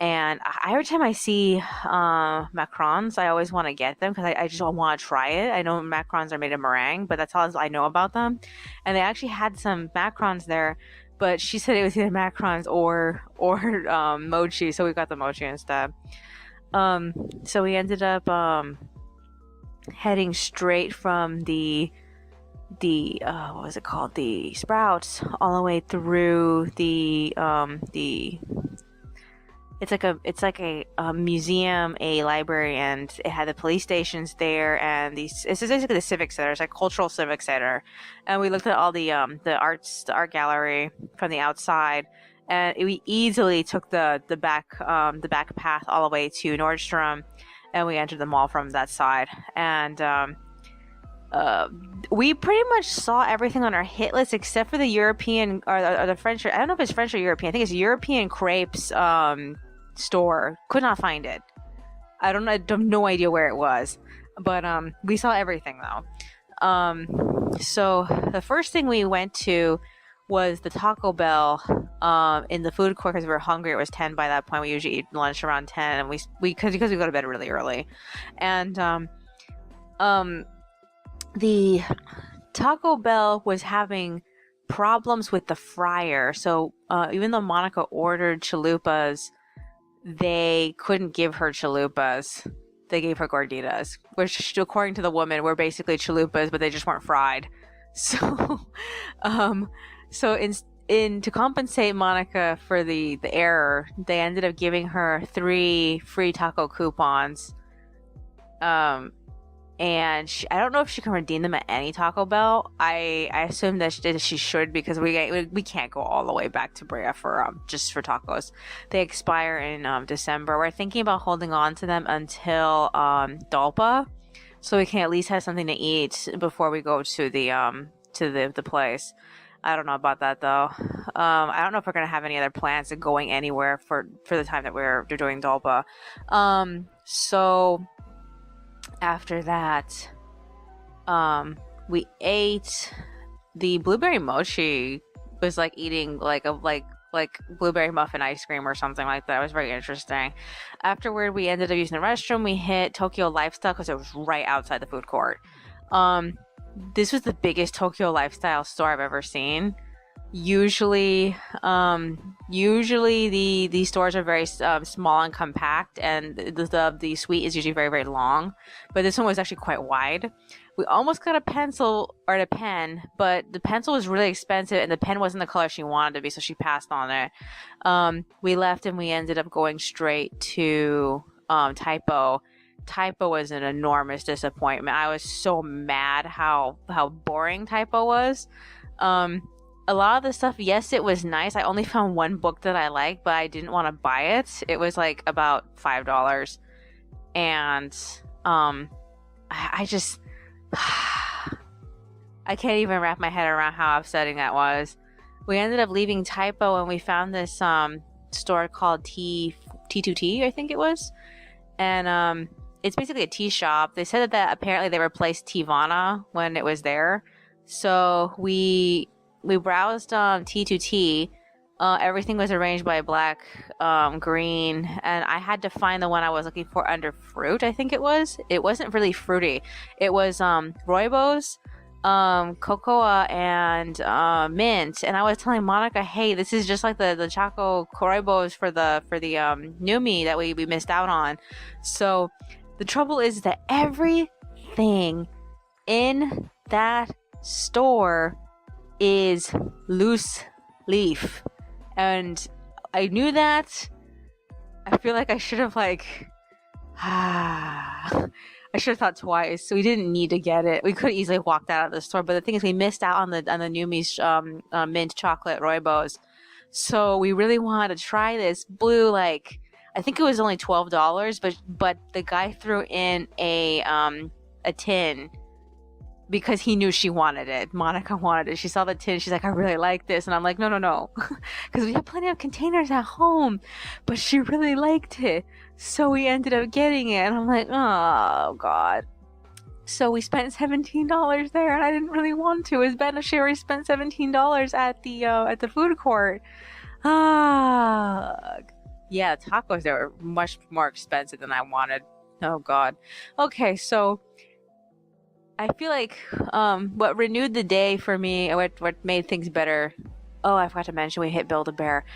And every time I see macarons, I always want to get them because I just want to try it. I know macarons are made of meringue, but that's all I know about them. And they actually had some macarons there, but she said it was either macarons or mochi, so we got the mochi instead. So we ended up heading straight from the what was it called, the Sprouts, all the way through the it's like a museum, a library, and it had the police stations there, and it's basically the civic center. It's like cultural civic center, and we looked at all the art gallery from the outside, and we easily took the back path all the way to Nordstrom, and we entered the mall from that side, and we pretty much saw everything on our hit list except for the European or the French. I don't know if it's French or European. I think it's European crepes store. Could not find it. I have no idea where it was, but we saw everything though. So the first thing we went to was the Taco Bell in the food court because we were hungry. It was 10 by that point. We usually eat lunch around 10, and we because we go to bed really early, and the Taco Bell was having problems with the fryer. So even though Monica ordered chalupas, they couldn't give her chalupas. They gave her gorditas, which according to the woman were basically chalupas, but they just weren't fried. So to compensate Monica for the error, they ended up giving her 3 free taco coupons. And I don't know if she can redeem them at any Taco Bell. I assume that she should, because we can't go all the way back to Brea for just for tacos. They expire in December. We're thinking about holding on to them until Dalpa, so we can at least have something to eat before we go to the place. I don't know about that though. I don't know if we're gonna have any other plans of going anywhere for the time that we're doing Dalpa. So after that, we ate the blueberry mochi. Was like eating like like blueberry muffin ice cream or something like that. It was very interesting. Afterward, we ended up using the restroom. We hit Tokyo Lifestyle because it was right outside the food court. This was the biggest Tokyo Lifestyle store I've ever seen. Usually the stores are very small and compact, and the suite is usually very, very long, but this one was actually quite wide. We almost got a pencil or a pen, but the pencil was really expensive and the pen wasn't the color she wanted to be, so she passed on it. We left and we ended up going straight to Typo. Typo was an enormous disappointment. I was so mad how boring Typo was. A lot of the stuff, yes, it was nice. I only found one book that I liked, but I didn't want to buy it. It was like about $5. And I just I can't even wrap my head around how upsetting that was. We ended up leaving Typo and we found this store called T2T, I think it was. And it's basically a tea shop. They said that apparently they replaced Teavana when it was there. So we browsed T2T. Everything was arranged by black, green, and I had to find the one I was looking for under fruit, I think it was. It wasn't really fruity. It was rooibos, cocoa, and mint. And I was telling Monica, hey, this is just like the choco rooibos for the Numi that we missed out on. So the trouble is that everything in that store is loose leaf, and I knew that. I feel like I should have I should have thought twice. So we didn't need to get it. We could easily walked out of the store, but the thing is, we missed out on the Numi's mint chocolate rooibos. So we really wanted to try this blue. Like, I think it was only $12, but the guy threw in a tin, because he knew she wanted it. Monica wanted it. She saw the tin. She's like, I really like this. And I'm like, no. Because we have plenty of containers at home. But she really liked it. So we ended up getting it. And I'm like, oh, God. So we spent $17 there. And I didn't really want to. As Ben and Sherry spent $17 at the food court. Yeah, tacos, they were much more expensive than I wanted. Oh, God. Okay, so I feel like what renewed the day for me, or what made things better. Oh, I forgot to mention we hit Build-A-Bear.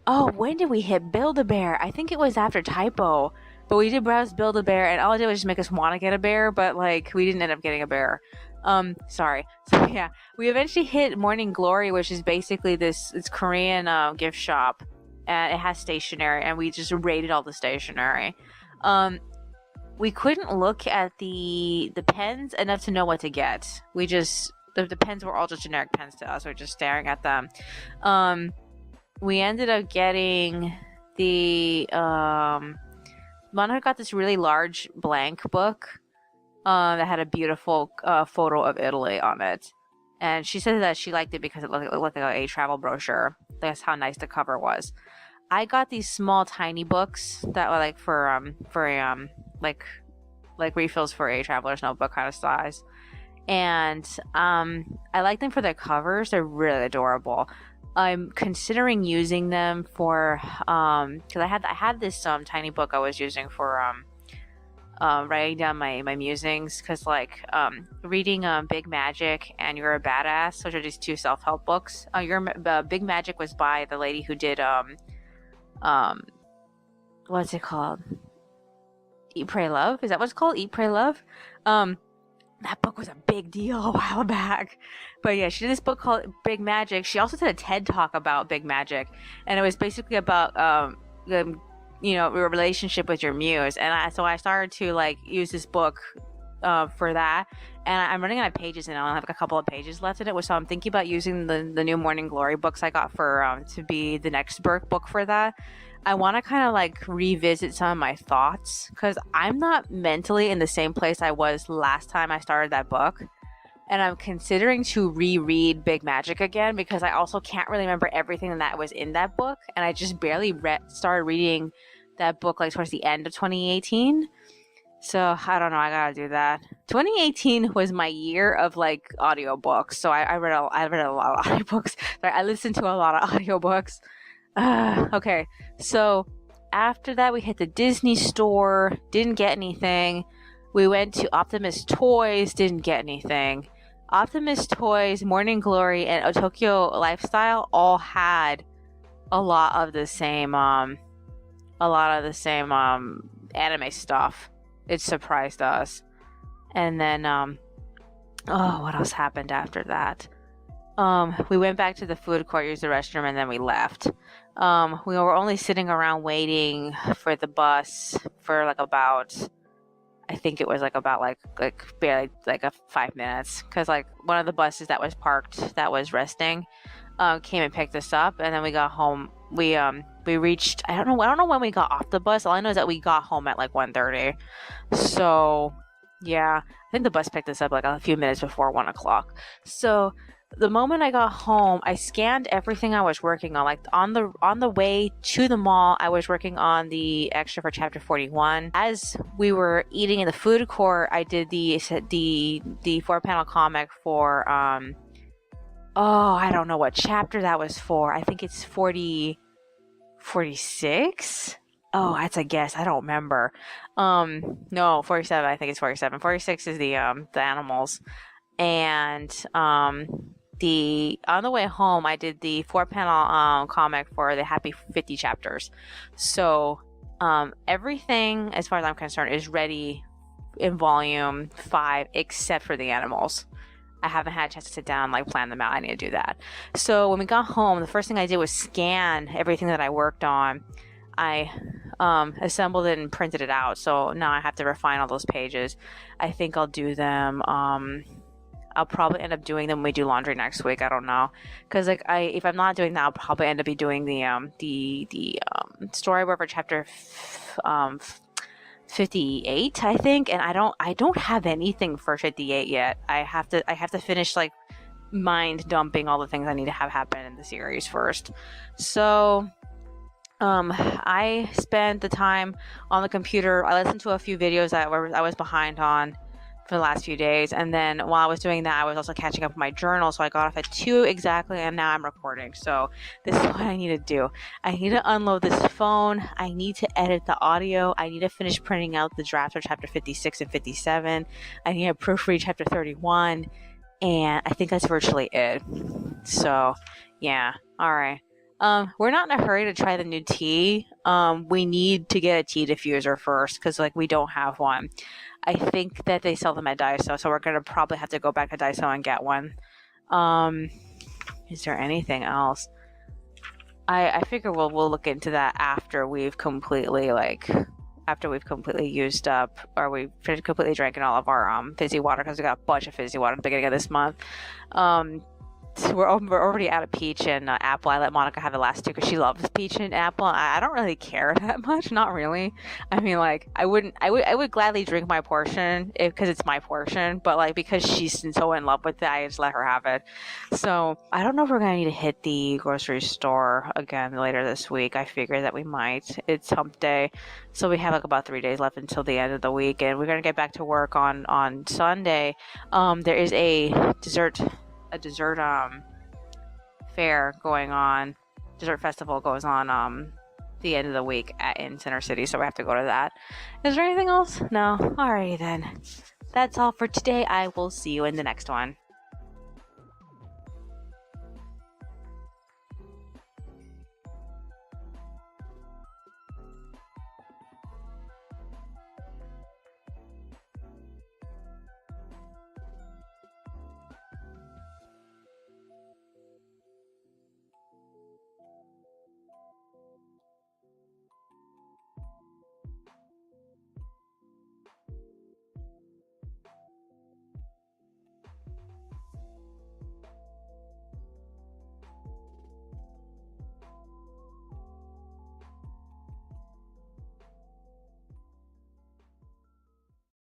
Oh, when did we hit Build-A-Bear? I think it was after Typo. But we did browse Build-A-Bear, and all it did was just make us want to get a bear, but like we didn't end up getting a bear. Sorry. So yeah, we eventually hit Morning Glory, which is basically it's Korean gift shop, and it has stationery, and we just raided all the stationery. We couldn't look at the pens enough to know what to get. We just, the pens were all just generic pens to us. We were just staring at them. We ended up getting the, Monica got this really large blank book that had a beautiful photo of Italy on it. And she said that she liked it because it looked like a travel brochure. That's how nice the cover was. I got these small, tiny books that were like for like refills for a traveler's notebook kind of size, and I like them for their covers. They're really adorable. I'm considering using them for because I had this tiny book I was using for writing down my musings, because like reading Big Magic and You're a Badass, which are these two self-help books. Big Magic was by the lady who did what's it called? Eat, Pray, Love? Is that what it's called? Eat, Pray, Love? That book was a big deal a while back. But yeah, she did this book called Big Magic. She also did a TED Talk about Big Magic. And it was basically about, your relationship with your muse. And so I started to, like, use this book for that. And I'm running out of pages now. I have like a couple of pages left in it. So I'm thinking about using the new Morning Glory books I got for to be the next book for that. I want to kind of like revisit some of my thoughts, because I'm not mentally in the same place I was last time I started that book. And I'm considering to reread Big Magic again, because I also can't really remember everything that was in that book. And I just barely started reading that book like towards the end of 2018. So I don't know, I gotta do that. 2018 was my year of like audiobooks. So I read a lot of audiobooks. I listened to a lot of audiobooks. Okay, so after that, we hit the Disney store, didn't get anything. We went to Optimus Toys, didn't get anything. Optimus Toys, Morning Glory, and Tokyo Lifestyle all had a lot of the same anime stuff. It surprised us. And then what else happened after that? We went back to the food court, used the restroom, and then we left. We were only sitting around waiting for the bus for like about, I think it was like about like barely like 5 minutes, because like one of the buses that was parked that was resting came and picked us up, and then we got home. We reached, I don't know when we got off the bus. All I know is that we got home at like 1:30. So yeah, I think the bus picked us up like a few minutes before 1 o'clock. So the moment I got home, I scanned everything I was working on. Like on the way to the mall, I was working on the extra for chapter 41. As we were eating in the food court, I did the 4-panel comic for I don't know what chapter that was for. I think it's 46. Oh, that's a guess. I don't remember. No, 47. I think it's 47. 46 is the animals. And on the way home, I did the 4-panel comic for the Happy 50 chapters. So everything, as far as I'm concerned, is ready in volume 5, except for the animals. I haven't had a chance to sit down and like plan them out. I need to do that. So when we got home, the first thing I did was scan everything that I worked on. I assembled it and printed it out. So now I have to refine all those pages. I think I'll do them. I'll probably end up doing them when we do laundry next week. I don't know, because like if I'm not doing that, I'll probably end up be doing the storyboard for chapter 58, I think. And I don't have anything for 58 yet. I have to finish like mind dumping all the things I need to have happen in the series first. So I spent the time on the computer. I listened to a few videos that I was behind on for the last few days, and then while I was doing that, I was also catching up with my journal. So I got off at 2 exactly, and now I'm recording. So this is what I need to do. I need to unload this phone. I need to edit the audio. I need to finish printing out the drafts for chapter 56 and 57. I need to proofread chapter 31, and I think that's virtually it. So yeah, all right. We're not in a hurry to try the new tea. We need to get a tea diffuser first, because like we don't have one. I think that they sell them at Daiso, so we're gonna probably have to go back to Daiso and get one. Is there anything else? I figure we'll look into that after we've completely used up, or we've completely drank all of our fizzy water, because we got a bunch of fizzy water at the beginning of this month. We're already out of peach and apple. I let Monica have the last 2 because she loves peach and apple. I don't really care that much, not really. I mean, like I would gladly drink my portion because it's my portion, but like because she's so in love with it, I just let her have it. So I don't know if we're gonna need to hit the grocery store again later this week. I figure that we might. It's hump day, so we have like about 3 days left until the end of the week, and we're gonna get back to work on Sunday. There is a dessert fair going on. Dessert festival goes on the end of the week in Center City, so we have to go to that. Is there anything else? No. Alrighty then. That's all for today. I will see you in the next one.